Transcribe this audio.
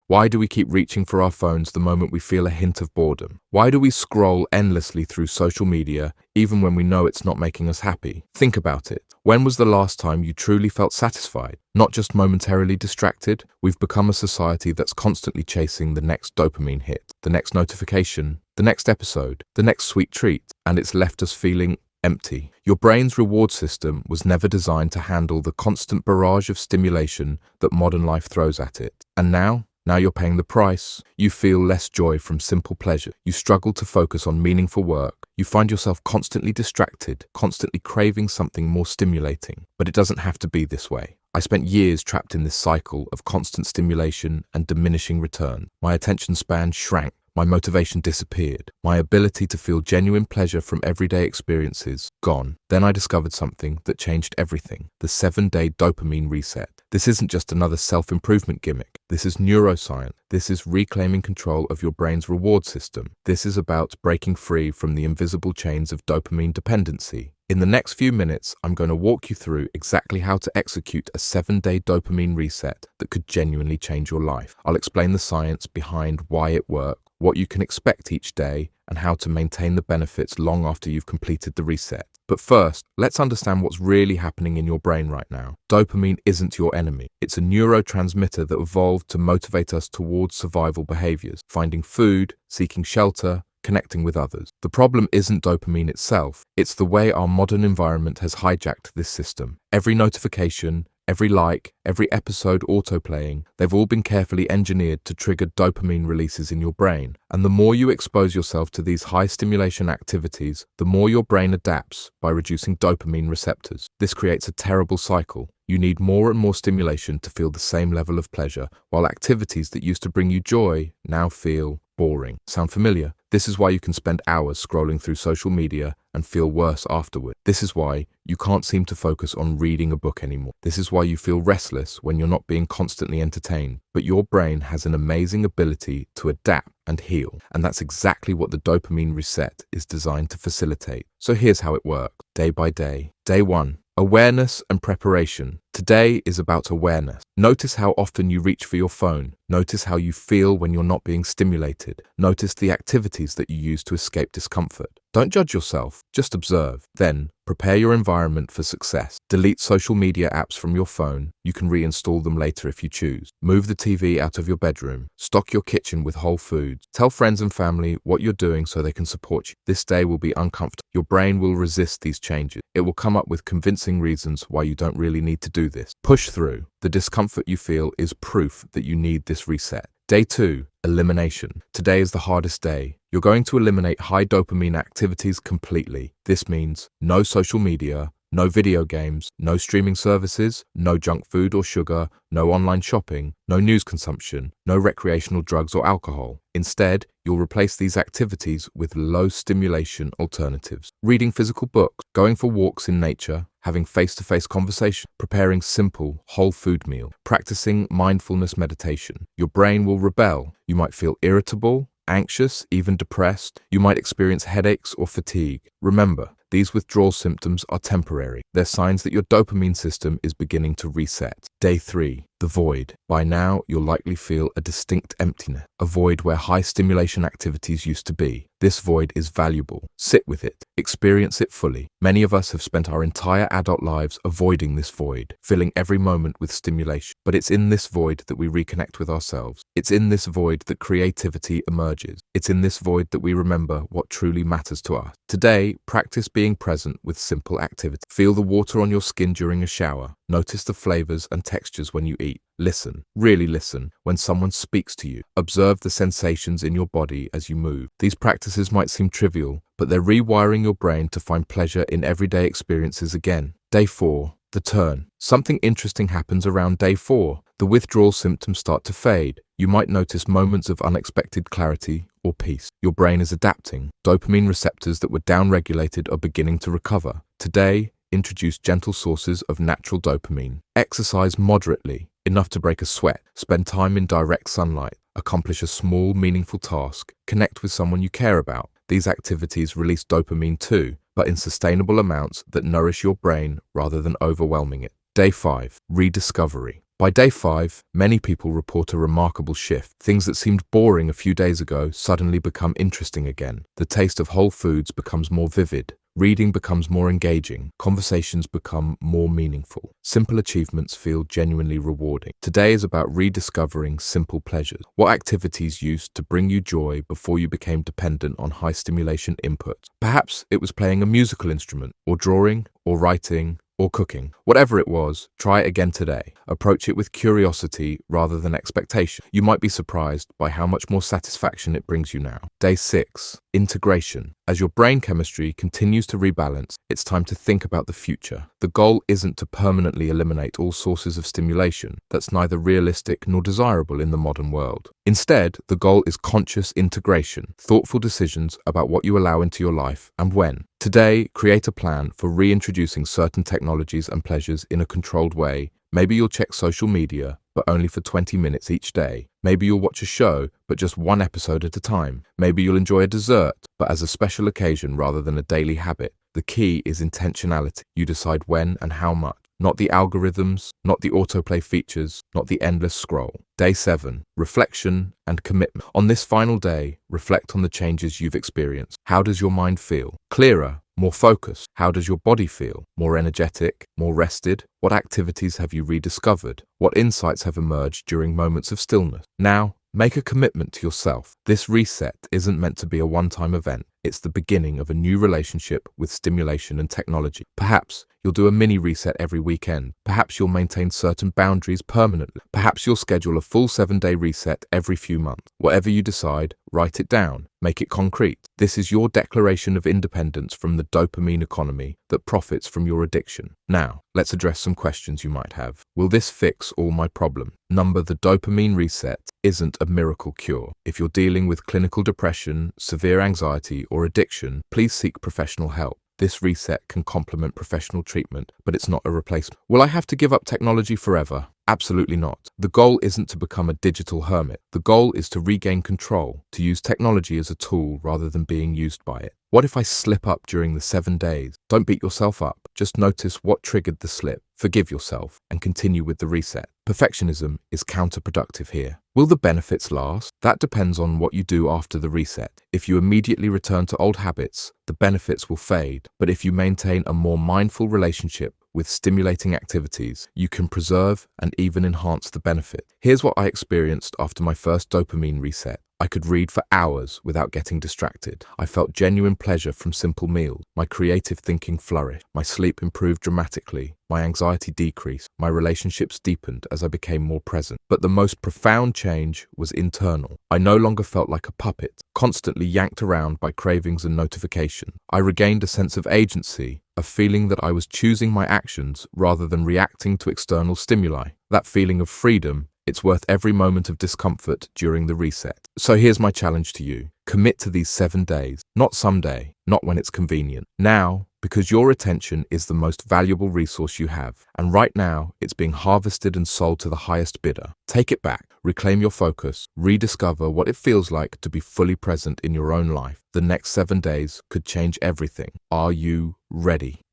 Why do we keep reaching for our phones the moment we feel a hint of boredom? Why do we scroll endlessly through social media even when we know it's not making us happy? Think about it. When was the last time you truly felt satisfied, not just momentarily distracted? We've become a society that's constantly chasing the next dopamine hit, the next notification, the next episode, the next sweet treat, and it's left us feeling empty. Your brain's reward system was never designed to handle the constant barrage of stimulation that modern life throws at it. And now you're paying the price. You feel less joy from simple pleasure. You struggle to focus on meaningful work. You find yourself constantly distracted, constantly craving something more stimulating. But it doesn't have to be this way. I spent years trapped in this cycle of constant stimulation and diminishing return. My attention span shrank. My motivation disappeared. My ability to feel genuine pleasure from everyday experiences gone. Then I discovered something that changed everything: the 7-day dopamine reset. This isn't just another self-improvement gimmick. This is neuroscience. This is reclaiming control of your brain's reward system. This is about breaking free from the invisible chains of dopamine dependency. In the next few minutes, I'm going to walk you through exactly how to execute a 7-day dopamine reset that could genuinely change your life. I'll explain the science behind why it works, what you can expect each day, and how to maintain the benefits long after you've completed the reset. But first, let's understand what's really happening in your brain right now. Dopamine isn't your enemy. It's a neurotransmitter that evolved to motivate us towards survival behaviors, finding food, seeking shelter, connecting with others. The problem isn't dopamine itself. It's the way our modern environment has hijacked this system. Every notification, every like, every episode autoplaying, they've all been carefully engineered to trigger dopamine releases in your brain. And the more you expose yourself to these high stimulation activities, the more your brain adapts by reducing dopamine receptors. This creates a terrible cycle. You need more and more stimulation to feel the same level of pleasure, while activities that used to bring you joy now feel boring. Sound familiar? This is why you can spend hours scrolling through social media and feel worse afterward. This is why you can't seem to focus on reading a book anymore. This is why you feel restless when you're not being constantly entertained. But your brain has an amazing ability to adapt and heal, and that's exactly what the dopamine reset is designed to facilitate. So here's how it works, day by day. Day 1. Awareness and preparation. Today is about awareness. Notice how often you reach for your phone. Notice how you feel when you're not being stimulated. Notice the activities that you use to escape discomfort. Don't judge yourself, just observe. Then, prepare your environment for success. Delete social media apps from your phone. You can reinstall them later if you choose. Move the TV out of your bedroom. Stock your kitchen with whole foods. Tell friends and family what you're doing so they can support you. This day will be uncomfortable. Your brain will resist these changes. It will come up with convincing reasons why you don't really need to do this. Push through. The discomfort you feel is proof that you need this reset. Day 2. Elimination. Today is the hardest day. You're going to eliminate high dopamine activities completely. This means no social media, no video games, no streaming services, no junk food or sugar, no online shopping, no news consumption, no recreational drugs or alcohol. Instead, you'll replace these activities with low stimulation alternatives. Reading physical books, going for walks in nature, having face-to-face conversation, preparing simple, whole food meal, practicing mindfulness meditation. Your brain will rebel. You might feel irritable, anxious, even depressed. You might experience headaches or fatigue. Remember, these withdrawal symptoms are temporary. They're signs that your dopamine system is beginning to reset. Day 3. The void. By now, you'll likely feel a distinct emptiness, a void where high stimulation activities used to be. This void is valuable. Sit with it. Experience it fully. Many of us have spent our entire adult lives avoiding this void, filling every moment with stimulation. But it's in this void that we reconnect with ourselves. It's in this void that creativity emerges. It's in this void that we remember what truly matters to us. Today, practice being present with simple activity. Feel the water on your skin during a shower. Notice the flavors and textures when you eat. Listen, really listen, when someone speaks to you. Observe the sensations in your body as you move. These practices might seem trivial, but they're rewiring your brain to find pleasure in everyday experiences again. Day 4. The turn. Something interesting happens around day 4. The withdrawal symptoms start to fade. You might notice moments of unexpected clarity or peace. Your brain is adapting. Dopamine receptors that were downregulated are beginning to recover. Today, introduce gentle sources of natural dopamine. Exercise moderately, enough to break a sweat. Spend time in direct sunlight. Accomplish a small, meaningful task. Connect with someone you care about. These activities release dopamine too, but in sustainable amounts that nourish your brain rather than overwhelming it. Day 5. Rediscovery. By day 5, many people report a remarkable shift. Things that seemed boring a few days ago suddenly become interesting again. The taste of whole foods becomes more vivid. Reading becomes more engaging. Conversations become more meaningful. Simple achievements feel genuinely rewarding. Today is about rediscovering simple pleasures. What activities used to bring you joy before you became dependent on high stimulation inputs? Perhaps it was playing a musical instrument, or drawing, or writing, or cooking. Whatever it was, try it again today. Approach it with curiosity rather than expectation. You might be surprised by how much more satisfaction it brings you now. Day 6, integration. As your brain chemistry continues to rebalance, it's time to think about the future. The goal isn't to permanently eliminate all sources of stimulation. That's neither realistic nor desirable in the modern world. Instead, the goal is conscious integration, thoughtful decisions about what you allow into your life and when. Today, create a plan for reintroducing certain technologies and pleasures in a controlled way. Maybe you'll check social media, but only for 20 minutes each day. Maybe you'll watch a show, but just one episode at a time. Maybe you'll enjoy a dessert, but as a special occasion rather than a daily habit. The key is intentionality. You decide when and how much. Not the algorithms, not the autoplay features, not the endless scroll. Day 7, reflection and commitment. On this final day, reflect on the changes you've experienced. How does your mind feel? Clearer, more focused? How does your body feel? More energetic, more rested? What activities have you rediscovered? What insights have emerged during moments of stillness? Now, make a commitment to yourself. This reset isn't meant to be a one-time event. It's the beginning of a new relationship with stimulation and technology. Perhaps you'll do a mini reset every weekend. Perhaps you'll maintain certain boundaries permanently. Perhaps you'll schedule a full 7-day reset every few months. Whatever you decide, write it down. Make it concrete. This is your declaration of independence from the dopamine economy that profits from your addiction. Now, let's address some questions you might have. Will this fix all my problems? Number, the dopamine reset isn't a miracle cure. If you're dealing with clinical depression, severe anxiety, or addiction, please seek professional help. This reset can complement professional treatment, but it's not a replacement. Will I have to give up technology forever? Absolutely not. The goal isn't to become a digital hermit. The goal is to regain control, to use technology as a tool rather than being used by it. What if I slip up during the 7 days? Don't beat yourself up. Just notice what triggered the slip. Forgive yourself and continue with the reset. Perfectionism is counterproductive here. Will the benefits last? That depends on what you do after the reset. If you immediately return to old habits, the benefits will fade. But if you maintain a more mindful relationship with stimulating activities, you can preserve and even enhance the benefit. Here's what I experienced after my first dopamine reset. I could read for hours without getting distracted. I felt genuine pleasure from simple meals. My creative thinking flourished. My sleep improved dramatically. My anxiety decreased. My relationships deepened as I became more present. But the most profound change was internal. I no longer felt like a puppet, constantly yanked around by cravings and notifications. I regained a sense of agency, a feeling that I was choosing my actions rather than reacting to external stimuli. That feeling of freedom, it's worth every moment of discomfort during the reset. So here's my challenge to you. Commit to these 7 days, not someday, not when it's convenient. Now, because your attention is the most valuable resource you have. And right now, it's being harvested and sold to the highest bidder. Take it back, reclaim your focus, rediscover what it feels like to be fully present in your own life. The next 7 days could change everything. Are you ready?